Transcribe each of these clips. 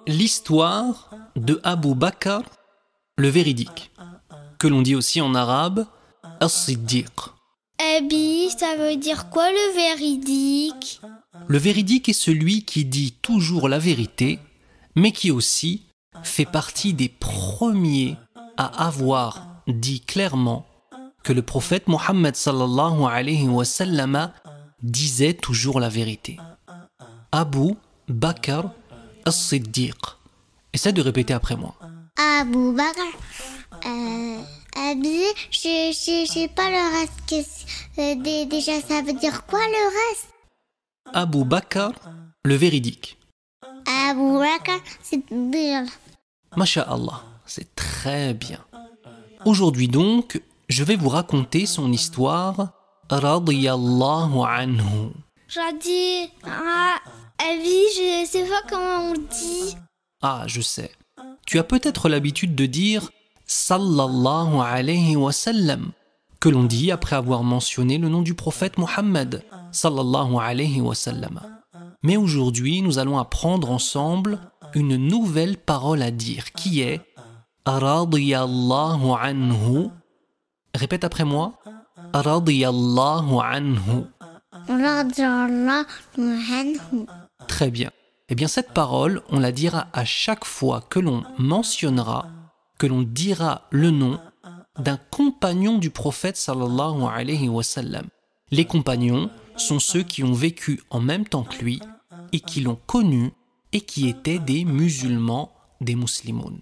l'histoire de Abu Bakr le véridique, que l'on dit aussi en arabe As-Siddiq. Abi, ça veut dire quoi le véridique? Le véridique est celui qui dit toujours la vérité, mais qui aussi fait partie des premiers à avoir dit clairement que le prophète Mohammed sallallahu alayhi wa sallam disait toujours la vérité. Abu Bakr As-Siddiq. Essaie de répéter après moi. Abu Bakr. Abi, je sais pas le reste. Déjà, ça veut dire quoi le reste? Abu Bakr le véridique. Abu Bakr, c'est bien. Masha'Allah, c'est très bien. Aujourd'hui donc, je vais vous raconter son histoire radiyallahu anhu. J'ai dit, Abi, je sais pas comment on dit. Ah, je sais. Tu as peut-être l'habitude de dire sallallahu alayhi wa sallam, que l'on dit après avoir mentionné le nom du prophète Mohammed sallallahu alayhi wa sallam. Mais aujourd'hui, nous allons apprendre ensemble une nouvelle parole à dire qui est radiyallahu anhu. Répète après moi. Radiyallahu anhu. Très bien. Eh bien, cette parole, on la dira à chaque fois que l'on mentionnera, que l'on dira le nom d'un compagnon du prophète sallallahu alayhi wa sallam. Les compagnons sont ceux qui ont vécu en même temps que lui et qui l'ont connu et qui étaient des musulmans, des musulmans.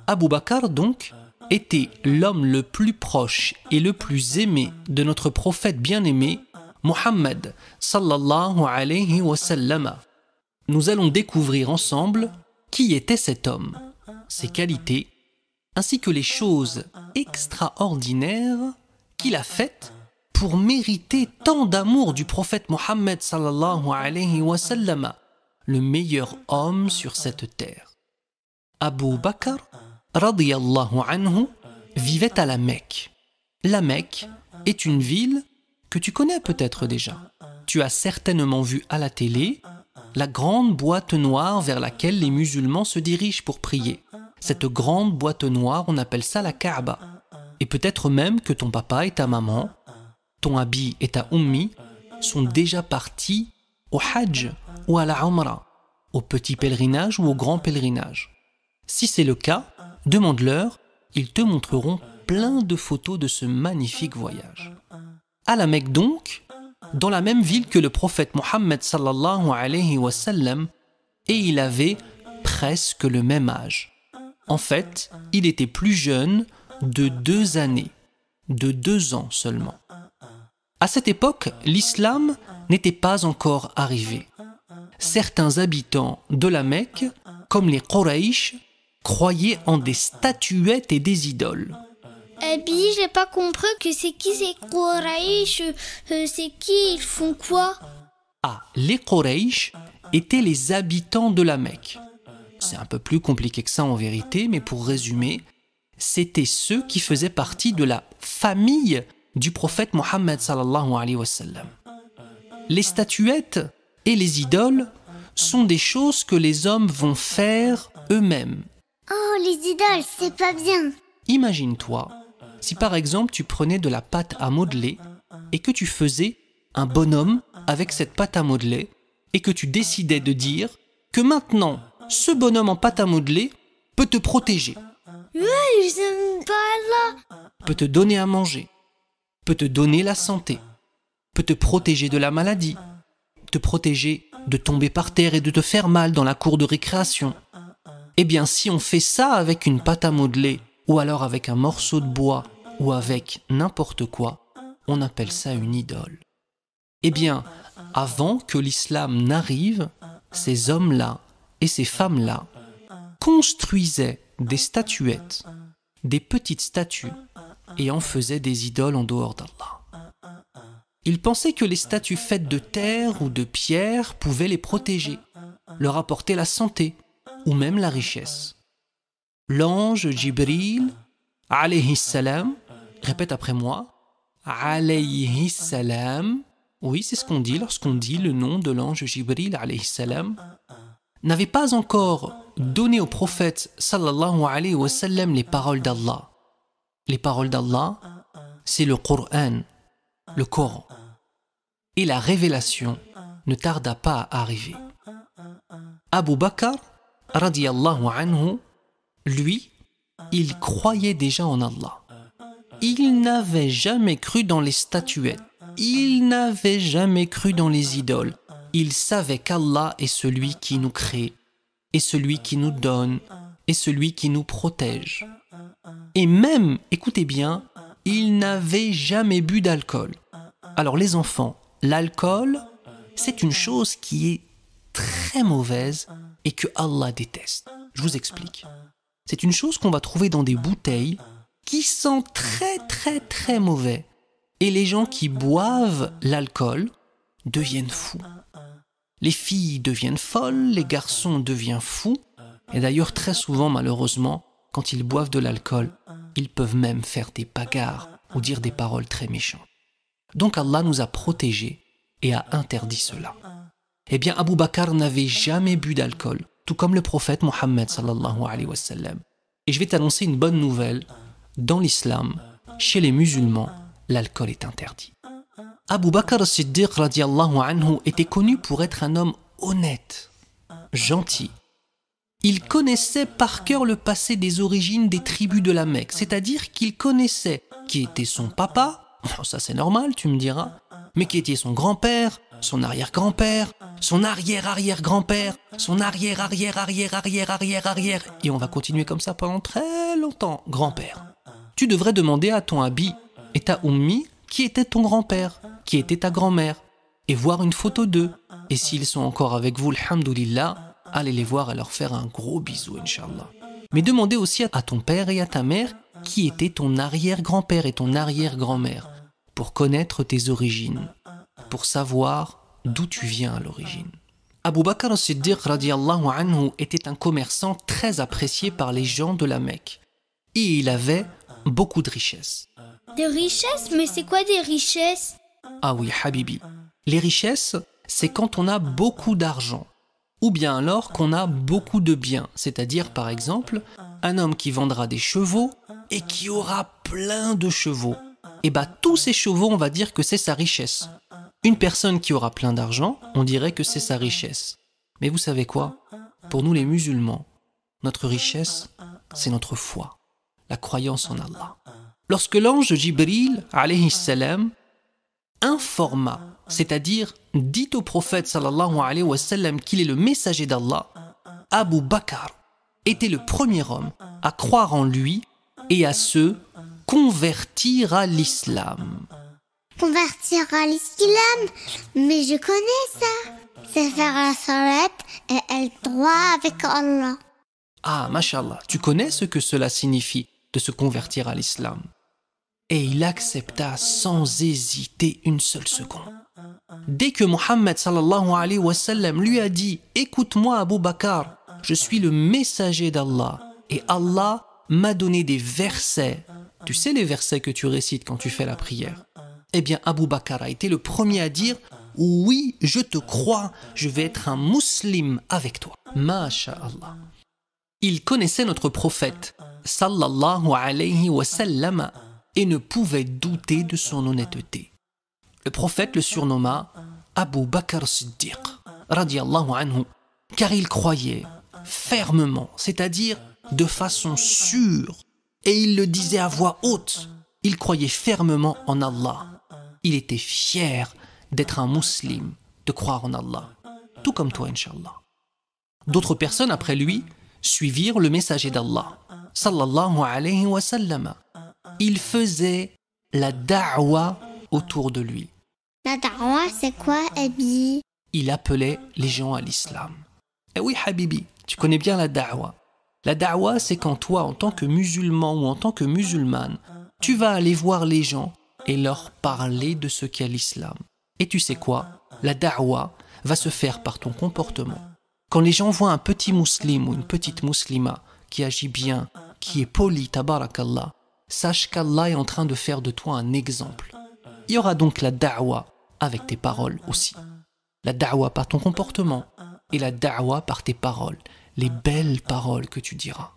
Abu Bakr, donc, était l'homme le plus proche et le plus aimé de notre prophète bien-aimé, Mohammed sallallahu alayhi wa sallam. Nous allons découvrir ensemble qui était cet homme, ses qualités, ainsi que les choses extraordinaires qu'il a faites pour mériter tant d'amour du prophète Mohammed sallallahu alayhi wa sallam, le meilleur homme sur cette terre. Abu Bakr radiyallahu anhu vivait à la Mecque. La Mecque est une ville que tu connais peut-être déjà. Tu as certainement vu à la télé la grande boîte noire vers laquelle les musulmans se dirigent pour prier. Cette grande boîte noire, on appelle ça la Kaaba. Et peut-être même que ton papa et ta maman, ton abi et ta ummi sont déjà partis au Hajj ou à la Umrah, au petit pèlerinage ou au grand pèlerinage. Si c'est le cas, demande-leur, ils te montreront plein de photos de ce magnifique voyage. À la Mecque donc, dans la même ville que le prophète Mohammed sallallahu alayhi wa sallam, et il avait presque le même âge. En fait, il était plus jeune de 2 années, de 2 ans seulement. À cette époque, l'islam n'était pas encore arrivé. Certains habitants de la Mecque, comme les Quraysh, croyaient en des statuettes et des idoles. Abi, j'ai pas compris que c'est qui ces Quraysh, c'est qui, ils font quoi? Ah, les Quraysh étaient les habitants de la Mecque. C'est un peu plus compliqué que ça en vérité, mais pour résumer, c'était ceux qui faisaient partie de la famille du prophète Mohammed sallallahu alayhi wa sallam. Les statuettes et les idoles sont des choses que les hommes vont faire eux-mêmes. Oh, les idoles, c'est pas bien. Imagine-toi, si par exemple tu prenais de la pâte à modeler et que tu faisais un bonhomme avec cette pâte à modeler et que tu décidais de dire que maintenant, ce bonhomme en pâte à modeler peut te protéger. Ouais, j'aime pas là. Peut te donner à manger, peut te donner la santé, peut te protéger de la maladie, te protéger de tomber par terre et de te faire mal dans la cour de récréation. Eh bien, si on fait ça avec une pâte à modeler, ou alors avec un morceau de bois, ou avec n'importe quoi, on appelle ça une idole. Eh bien, avant que l'islam n'arrive, ces hommes-là et ces femmes-là construisaient des statuettes, des petites statues, et en faisaient des idoles en dehors d'Allah. Ils pensaient que les statues faites de terre ou de pierre pouvaient les protéger, leur apporter la santé, ou même la richesse. L'ange Jibril, alayhi salam, répète après moi, alayhi salam, oui c'est ce qu'on dit lorsqu'on dit le nom de l'ange Jibril, alayhi salam, n'avait pas encore donné au prophète sallallahu alayhi wa sallam les paroles d'Allah. Les paroles d'Allah, c'est le Coran, le Coran. Et la révélation ne tarda pas à arriver. Abu Bakr, radiyallahu anhu, lui, il croyait déjà en Allah. Il n'avait jamais cru dans les statuettes. Il n'avait jamais cru dans les idoles. Il savait qu'Allah est celui qui nous crée, est celui qui nous donne, est celui qui nous protège. Et même, écoutez bien, il n'avait jamais bu d'alcool. Alors les enfants, l'alcool, c'est une chose qui est très mauvaise et que Allah déteste. Je vous explique. C'est une chose qu'on va trouver dans des bouteilles qui sentent très mauvais. Et les gens qui boivent l'alcool deviennent fous. Les filles deviennent folles, les garçons deviennent fous. Et d'ailleurs, très souvent, malheureusement, quand ils boivent de l'alcool, ils peuvent même faire des bagarres ou dire des paroles très méchantes. Donc Allah nous a protégés et a interdit cela. Eh bien, Abu Bakr n'avait jamais bu d'alcool, tout comme le prophète Mohammed sallallahu alayhi wa sallam. Et je vais t'annoncer une bonne nouvelle. Dans l'islam, chez les musulmans, l'alcool est interdit. Abu Bakr as-Siddiq radiyallahu anhu était connu pour être un homme honnête, gentil. Il connaissait par cœur le passé des origines des tribus de la Mecque, c'est-à-dire qu'il connaissait qui était son papa, ça c'est normal, tu me diras, mais qui était son grand-père, son arrière-grand-père, son arrière-arrière-grand-père, son arrière-arrière-arrière-arrière-arrière-arrière, et on va continuer comme ça pendant très longtemps, grand-père. Tu devrais demander à ton Abi et ta Ummi qui était ton grand-père, qui était ta grand-mère, et voir une photo d'eux. Et s'ils sont encore avec vous, alhamdoulilah, allez les voir et leur faire un gros bisou, Inch'Allah. Mais demandez aussi à ton père et à ta mère qui était ton arrière-grand-père et ton arrière-grand-mère, pour connaître tes origines, pour savoir d'où tu viens à l'origine. Abu Bakr as-Siddiq radiyallahu anhu était un commerçant très apprécié par les gens de la Mecque. Et il avait beaucoup de richesses. Des richesses? Mais c'est quoi des richesses? Ah oui, Habibi. Les richesses, c'est quand on a beaucoup d'argent. Ou bien alors qu'on a beaucoup de biens. C'est-à-dire, par exemple, un homme qui vendra des chevaux et qui aura plein de chevaux. Et bien, tous ces chevaux, on va dire que c'est sa richesse. Une personne qui aura plein d'argent, on dirait que c'est sa richesse. Mais vous savez quoi? Pour nous les musulmans, notre richesse, c'est notre foi, la croyance en Allah. Lorsque l'ange Jibril, alayhi salam, informa, c'est-à-dire dit au prophète sallallahu alayhi wa sallam qu'il est le messager d'Allah, Abu Bakr était le premier homme à croire en lui et à se convertir à l'islam. Convertir à l'islam, mais je connais ça. C'est faire la salat et être droit avec Allah. Ah, mashallah, tu connais ce que cela signifie de se convertir à l'islam? Et il accepta sans hésiter une seule seconde. Dès que Mohammed sallallahu alayhi wa sallam lui a dit « Écoute-moi Abu Bakr, je suis le messager d'Allah et Allah m'a donné des versets. » Tu sais les versets que tu récites quand tu fais la prière? Eh bien, Abu Bakr a été le premier à dire « Oui, je te crois, je vais être un musulman avec toi. » Masha'Allah. Il connaissait notre prophète sallallahu alayhi wa sallam et ne pouvait douter de son honnêteté. Le prophète le surnomma Abu Bakr Siddiq, radiyallahu anhu, car il croyait fermement, c'est-à-dire de façon sûre, et il le disait à voix haute. Il croyait fermement en Allah. Il était fier d'être un musulman, de croire en Allah, tout comme toi, Inch'Allah. D'autres personnes après lui suivirent le messager d'Allah, sallallahu alayhi wa sallam. Il faisait la da'wa autour de lui. La da'wa, c'est quoi, Abi? Il appelait les gens à l'islam. Eh oui, Habibi, tu connais bien la da'wa. La da'wa, c'est quand toi, en tant que musulman ou en tant que musulmane, tu vas aller voir les gens et leur parler de ce qu'est l'islam. Et tu sais quoi? La da'wa va se faire par ton comportement. Quand les gens voient un petit musulman ou une petite muslima qui agit bien, qui est poli, tabarakallah, sache qu'Allah est en train de faire de toi un exemple. Il y aura donc la da'wa avec tes paroles aussi. La da'wa par ton comportement. et la da'wa par tes paroles, les belles paroles que tu diras.